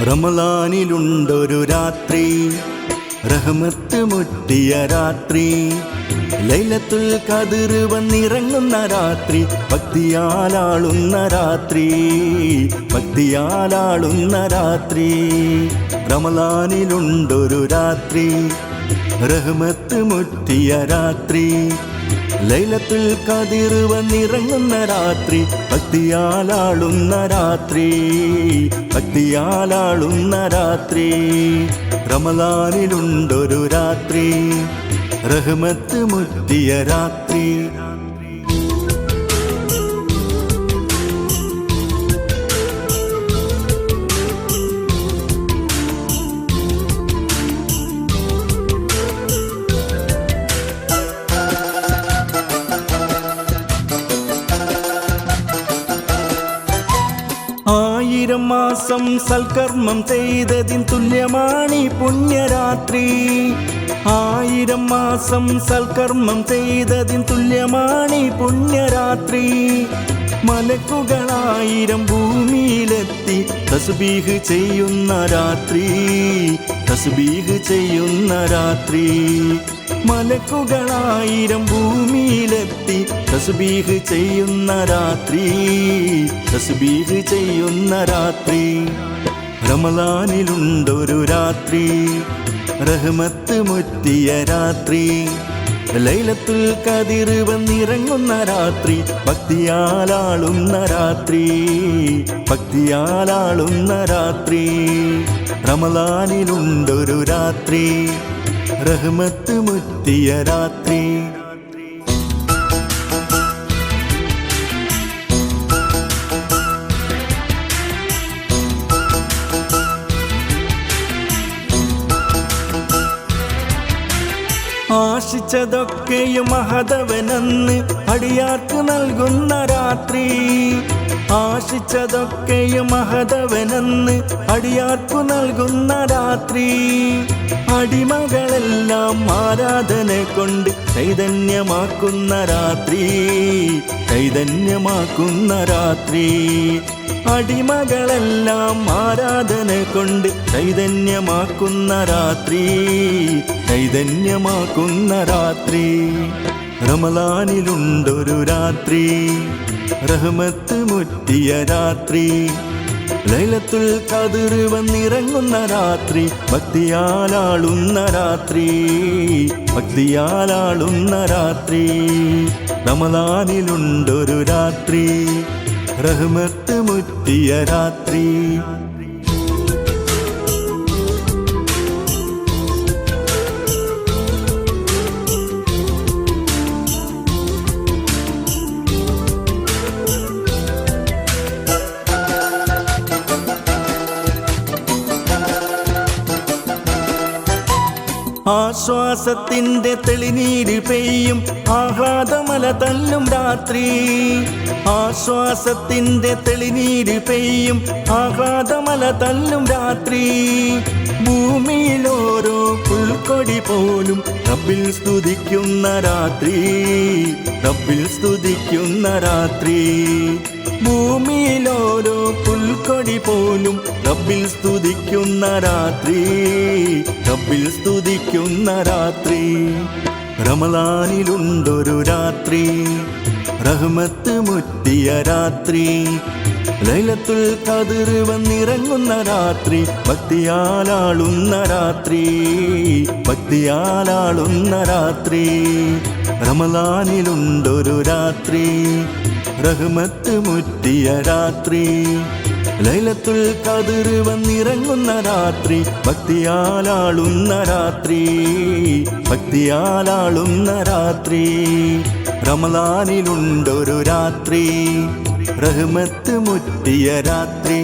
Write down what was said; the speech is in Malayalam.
റമളാനിലുണ്ടൊരു രാത്രി, റഹ്മത്ത് മുറ്റിയ രാത്രി, ലൈലത്തുൽ ഖദ്ർ വന്നിറങ്ങുന്ന രാത്രി, ഭക്തിയാലാളുന്ന രാത്രി, ഭക്തിയാലാളുന്ന രാത്രി. റമളാനിലുണ്ടൊരു രാത്രി, റഹ്മത്ത് മുറ്റിയ രാത്രി, ലൈലത്തുൽ ഖദ്ർ വന്നിറങ്ങുന്ന രാത്രി, ഭക്തിയാലാളുന്ന രാത്രി, ഭക്തിയാലാളുന്ന രാത്രി. റമളാനിലുണ്ടൊരു രാത്രി, റഹ്മത്ത് മുറ്റിയ രാത്രി. ആയിരം മാസം സൽക്കർമ്മം ചെയ്തതിൻ തുല്യമാണീ പുണ്യരാത്രി. ആയിരം മാസം സൽക്കർമ്മം ചെയ്തതിൻ തുല്യമാണീ പുണ്യരാത്രി. മലക്കുകളായിരം ഭൂമിയിലെത്തി തസ്ബീഹ് ചെയ്യുന്ന രാത്രി, തസ്ബീഹ് ചെയ്യുന്ന രാത്രി. മലക്കുകളായിരം ഭൂമിയിലെത്തി തസ്ബീഹ് ചെയ്യുന്ന രാത്രി, തസ്ബീഹ് ചെയ്യുന്ന രാത്രി. റമളാനിലുണ്ടൊരു രാത്രി, റഹ്മത്ത് മുറ്റിയ രാത്രി, ലൈലത്തുൽ ഖദ്ർ വന്നിറങ്ങുന്ന രാത്രി, ഭക്തിയാലാളുന്ന രാത്രി, ഭക്തിയാലാളുന്ന രാത്രി. റമളാനിലുണ്ടൊരു രാത്രി, റഹ്മത്ത് മുറ്റിയ രാത്രി. ആശിച്ചതൊക്കെയും മഹദവനെന്ന് അടിയാർക്ക് നൽകുന്ന രാത്രി, ആശിച്ചതൊക്കെയും മഹദവനെന്ന് അടിയാർക്കു നൽകുന്ന രാത്രി. അടിമകളെല്ലാം ആരാധന കൊണ്ട് ചൈതന്യമാക്കുന്ന രാത്രി, ചൈതന്യമാക്കുന്ന രാത്രി. അടിമകളെല്ലാം ആരാധന കൊണ്ട് ചൈതന്യമാക്കുന്ന രാത്രി, ചൈതന്യമാക്കുന്ന രാത്രി. റമളാനിലുണ്ടൊരു രാത്രി, റഹ്മത്ത് മുറ്റിയ രാത്രി, ലൈലത്തുൽ ഖദ്ർ വന്നിറങ്ങുന്ന രാത്രി, ഭക്തിയാലാളുന്ന രാത്രി, ഭക്തിയാലാളുന്ന രാത്രി. റമളാനിലുണ്ടൊരു രാത്രി, റഹ്മത്ത് മുറ്റിയ രാത്രി. ആശ്വാസത്തിൻ്റെ തെളിനീര് പെയ്യും ആഹ്ലാദമല തല്ലും രാത്രി, ആശ്വാസത്തിൻ്റെ തെളിനീര് പെയ്യും ആഹ്ലാദമല തല്ലും രാത്രി. ഭൂമിയിലോരോ പുൽക്കൊടി പോലും റബ്ബിൽ സ്തുതിക്കുന്ന രാത്രി, റബ്ബിൽ സ്തുതിക്കുന്ന രാത്രി. ഭൂമിയിലോരോ പുൽക്കൊടി പോലും റബ്ബിൽ സ്തുതിക്കുന്ന രാത്രി, റബ്ബിൽ സ്തുതിക്കുന്ന രാത്രി. റമളാനിലുണ്ടൊരു രാത്രി, റഹ്മത്ത് മുറ്റിയ രാത്രി, ലൈലത്തുൽ ഖദ്ർ വന്നിറങ്ങുന്ന രാത്രി, ഭക്തിയാലാളുന്ന രാത്രി, ഭക്തിയാലാളുന്ന രാത്രി. റമളാനിലുണ്ടൊരു രാത്രി, റഹ്മത്ത് മുറ്റിയ രാത്രി, ലൈലത്തുൽ ഖദ്ർ വന്നിറങ്ങുന്ന രാത്രി, ഭക്തിയാലാളുന്ന രാത്രി, ഭക്തിയാലാളുന്ന രാത്രി. റമളാനിലുണ്ടൊരു രാത്രി, റഹ്മത്ത് മുറ്റിയ രാത്രി.